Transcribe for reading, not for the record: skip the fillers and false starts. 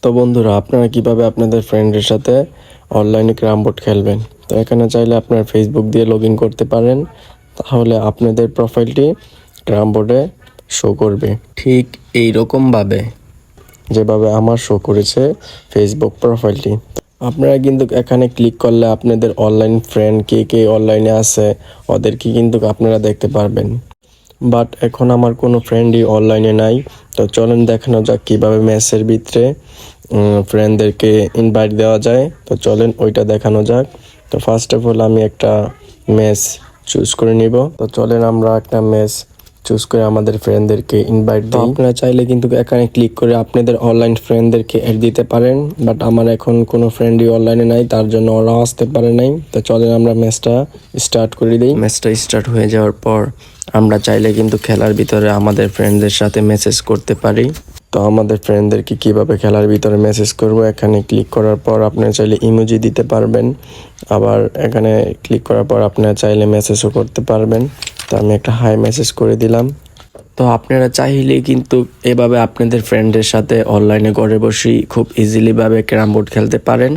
তো বন্ধুরা, আপনারা কিভাবে আপনাদের ফ্রেন্ডের সাথে অনলাইনে ক্যারাম বোর্ড খেলবেন। তো এখানে চাইলে আপনার ফেসবুক দিয়ে লগ ইন করতে পারেন, তাহলে আপনাদের প্রোফাইলটি ক্যারাম বোর্ডে শো করবে ঠিক এই রকমভাবে যেভাবে আমার শো করেছে ফেসবুক প্রোফাইলটি। আপনারা কিন্তু এখানে ক্লিক করলে আপনাদের অনলাইন ফ্রেন্ড কে কে অনলাইনে আছে ওদেরকে কিন্তু আপনারা দেখতে পারবেন। বাট এখন আমার কোনো ফ্রেন্ডই অনলাইনে নাই। তো চলেন দেখানো যাক কীভাবে ম্যাচের ভিতরে ফ্রেন্ডদেরকে ইনভাইট দেওয়া যায়। তো চলেন ওইটা দেখানো যাক। তো ফার্স্ট অফ অল আমি একটা ম্যাচ চুজ করে নিব। তো চলেন আমরা একটা ম্যাচ চুজ করে আমাদের ফ্রেন্ডদেরকে ইনভাইট দিই। আপনারা চাইলে কিন্তু এখানে ক্লিক করে আপনাদের অনলাইন ফ্রেন্ডদেরকে অ্যাড দিতে পারেন, বাট আমার এখন কোনো ফ্রেন্ডই অনলাইনে নাই, তার জন্য ওরাও আসতে পারে নাই। তো চলেন আমরা ম্যাচটা স্টার্ট করে দিই। ম্যাচটা স্টার্ট হয়ে যাওয়ার পর আমরা চাইলে কিন্তু খেলার ভিতরে আমাদের ফ্রেন্ডদের সাথে মেসেজ করতে পারি। তো আমাদের ফ্রেন্ডদেরকে কীভাবে খেলার ভিতরে মেসেজ করব, এখানে ক্লিক করার পর আপনারা চাইলে ইমোজি দিতে পারবেন, আবার এখানে ক্লিক করার পর আপনারা চাইলে মেসেজও করতে পারবেন। তো আমি একটা হাই মেসেজ করে দিলাম। তো আপনারা চাইলেই কিন্তু এভাবে আপনাদের ফ্রেন্ডের সাথে অনলাইনে ঘরে বসেই খুব ইজিলিভাবে ক্যারাম বোর্ড খেলতে পারেন।